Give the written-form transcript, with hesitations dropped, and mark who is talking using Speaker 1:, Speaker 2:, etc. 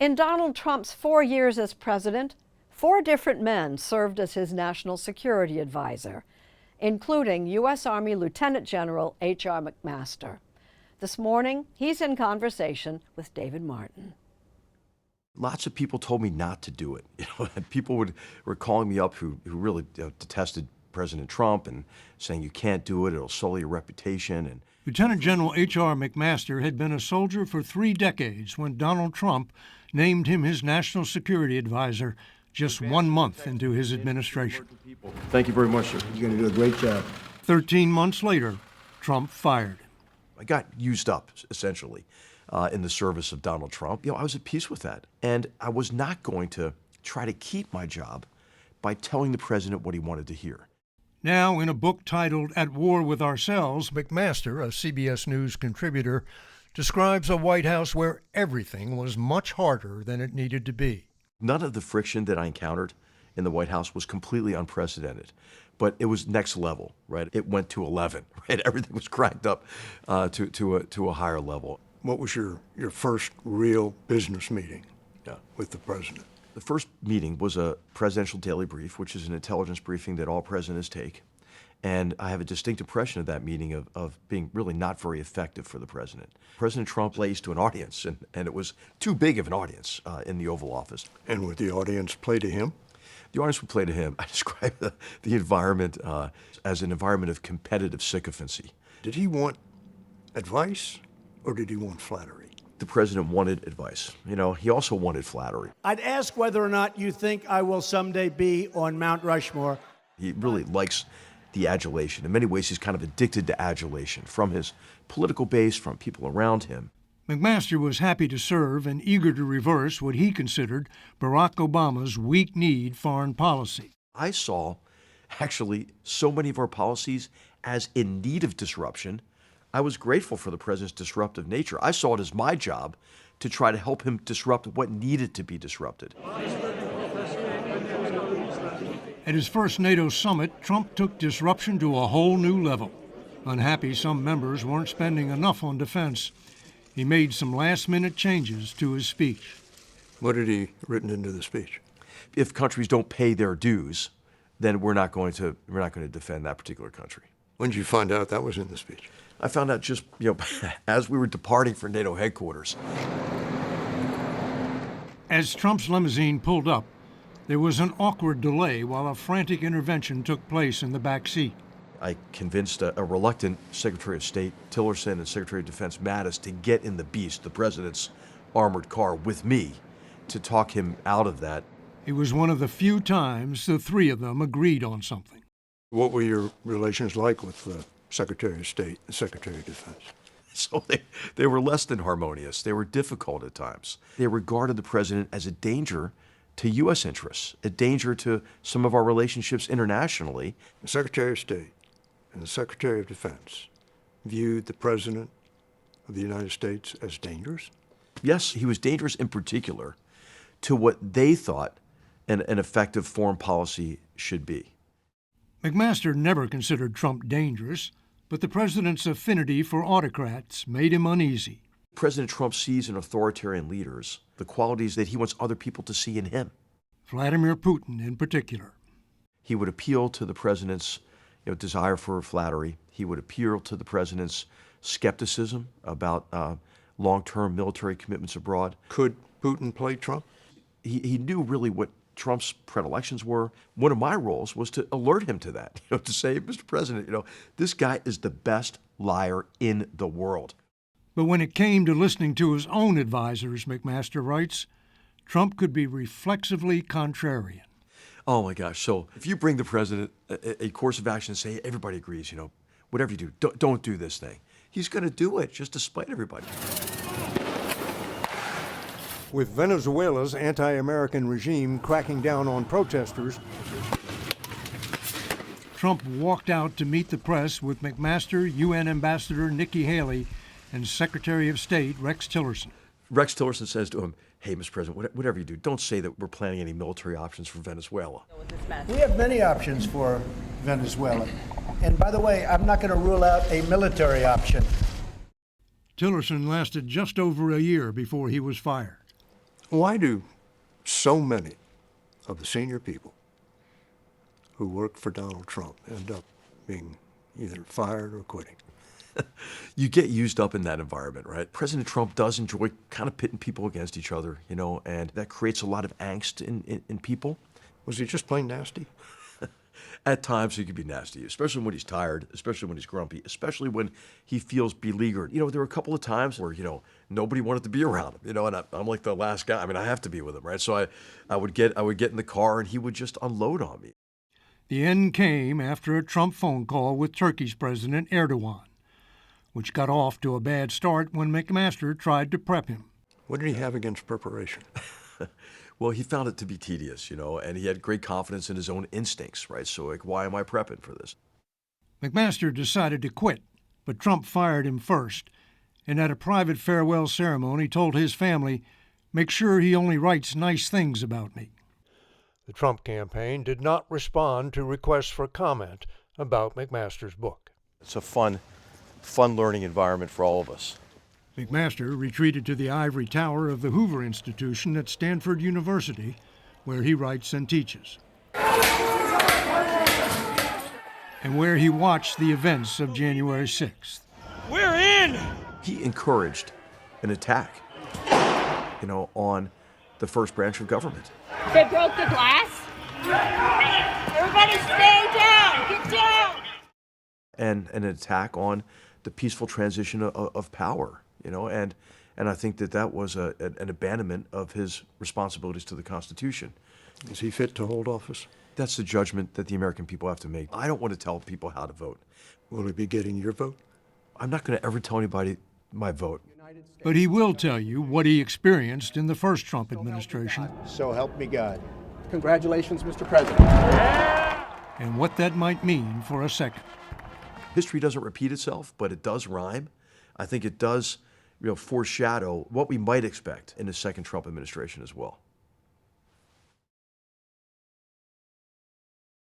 Speaker 1: In Donald Trump's 4 years as president, 4 different men served as his national security advisor, including U.S. Army Lieutenant General H.R. McMaster. This morning, he's in conversation with David Martin.
Speaker 2: Lots of people told me not to do it. People were calling me up who really detested President Trump and saying you can't do it, it'll sully your reputation. And
Speaker 3: Lieutenant General H.R. McMaster had been a soldier for 3 decades when Donald Trump named him his national security advisor just 1 month into his administration.
Speaker 2: Thank you very much, sir.
Speaker 4: You're going to do a great job.
Speaker 3: 13 months later, Trump fired him.
Speaker 2: I got used up, essentially, in the service of Donald Trump. I was at peace with that. And I was not going to try to keep my job by telling the president what he wanted to hear.
Speaker 3: Now, in a book titled At War with Ourselves, McMaster, a CBS News contributor, describes a White House where everything was much harder than it needed to be.
Speaker 2: None of the friction that I encountered in the White House was completely unprecedented, but it was next level, right? It went to 11, right? Everything was cranked up to a higher level.
Speaker 4: What was your first real business meeting with the president?
Speaker 2: The first meeting was a presidential daily brief, which is an intelligence briefing that all presidents take. And I have a distinct impression of that meeting of being really not very effective for the president. President Trump plays to an audience, and it was too big of an audience in the Oval Office.
Speaker 4: And would the audience play to him?
Speaker 2: The audience would play to him. I describe the environment as an environment of competitive sycophancy.
Speaker 4: Did he want advice, or did he want flattery?
Speaker 2: The president wanted advice. He also wanted flattery.
Speaker 5: I'd ask whether or not you think I will someday be on Mount Rushmore.
Speaker 2: He really likes the adulation. In many ways, he's kind of addicted to adulation from his political base, from people around him.
Speaker 3: McMaster was happy to serve and eager to reverse what he considered Barack Obama's weak-kneed foreign policy.
Speaker 2: I saw, actually, so many of our policies as in need of disruption. I was grateful for the president's disruptive nature. I saw it as my job to try to help him disrupt what needed to be disrupted.
Speaker 3: At his first NATO summit, Trump took disruption to a whole new level. Unhappy some members weren't spending enough on defense. He made some last-minute changes to his speech.
Speaker 4: What had he written into the speech?
Speaker 2: If countries don't pay their dues, then we're not going to defend that particular country.
Speaker 4: When did you find out that was in the speech?
Speaker 2: I found out just, as we were departing for NATO headquarters.
Speaker 3: As Trump's limousine pulled up, there was an awkward delay while a frantic intervention took place in the back seat.
Speaker 2: I convinced a reluctant Secretary of State Tillerson and Secretary of Defense Mattis to get in the Beast, the president's armored car, with me to talk him out of that.
Speaker 3: It was one of the few times the 3 of them agreed on something.
Speaker 4: What were your relations like with the Secretary of State and Secretary of Defense?
Speaker 2: So they were less than harmonious. They were difficult at times. They regarded the president as a danger to U.S. interests, a danger to some of our relationships internationally.
Speaker 4: The Secretary of State and the Secretary of Defense viewed the President of the United States as dangerous?
Speaker 2: Yes, he was dangerous in particular to what they thought an effective foreign policy should be.
Speaker 3: McMaster never considered Trump dangerous, but the president's affinity for autocrats made him uneasy.
Speaker 2: President Trump sees in authoritarian leaders the qualities that he wants other people to see in him.
Speaker 3: Vladimir Putin in particular.
Speaker 2: He would appeal to the president's desire for flattery. He would appeal to the president's skepticism about long-term military commitments abroad.
Speaker 4: Could Putin play Trump?
Speaker 2: He knew really what Trump's predilections were. One of my roles was to alert him to that, to say, Mr. President, this guy is the best liar in the world.
Speaker 3: But when it came to listening to his own advisors, McMaster writes, Trump could be reflexively contrarian.
Speaker 2: Oh my gosh, so if you bring the president a course of action and say, everybody agrees, whatever you do, don't do this thing, he's going to do it just to spite everybody.
Speaker 3: With Venezuela's anti-American regime cracking down on protesters, Trump walked out to meet the press with McMaster, UN Ambassador Nikki Haley, and Secretary of State Rex Tillerson.
Speaker 2: Rex Tillerson says to him, hey, Mr. President, whatever you do, don't say that we're planning any military options for Venezuela.
Speaker 5: We have many options for Venezuela. And by the way, I'm not going to rule out a military option.
Speaker 3: Tillerson lasted just over a year before he was fired.
Speaker 4: Why do so many of the senior people who worked for Donald Trump end up being either fired or quitting?
Speaker 2: You get used up in that environment, right? President Trump does enjoy kind of pitting people against each other, and that creates a lot of angst in people.
Speaker 4: Was he just plain nasty?
Speaker 2: At times, he can be nasty, especially when he's tired, especially when he's grumpy, especially when he feels beleaguered. There were a couple of times where, nobody wanted to be around him, and I'm like the last guy. I mean, I have to be with him, right? So I would get in the car, and he would just unload on me.
Speaker 3: The end came after a Trump phone call with Turkey's President Erdogan, which got off to a bad start when McMaster tried to prep him.
Speaker 4: What did he have against preparation?
Speaker 2: Well, he found it to be tedious, and he had great confidence in his own instincts, right? So, why am I prepping for this?
Speaker 3: McMaster decided to quit, but Trump fired him first, and at a private farewell ceremony told his family, "Make sure he only writes nice things about me." The Trump campaign did not respond to requests for comment about McMaster's book.
Speaker 2: It's a fun learning environment for all of us.
Speaker 3: McMaster retreated to the ivory tower of the Hoover Institution at Stanford University, where he writes and teaches, and where he watched the events of January 6th.
Speaker 6: We're in!
Speaker 2: He encouraged an attack, on the first branch of government.
Speaker 7: They broke the glass. Everybody stay down! Get down!
Speaker 2: And an attack on the peaceful transition of power, and I think that was an abandonment of his responsibilities to the Constitution.
Speaker 4: Is he fit to hold office?
Speaker 2: That's the judgment that the American people have to make. I don't want to tell people how to vote.
Speaker 4: Will he be getting your vote?
Speaker 2: I'm not going to ever tell anybody my vote.
Speaker 3: But he will tell you what he experienced in the first Trump administration.
Speaker 5: So help me God.
Speaker 6: Congratulations, Mr. President.
Speaker 3: And what that might mean for a second.
Speaker 2: History doesn't repeat itself, but it does rhyme. I think it does, foreshadow what we might expect in the second Trump administration as well.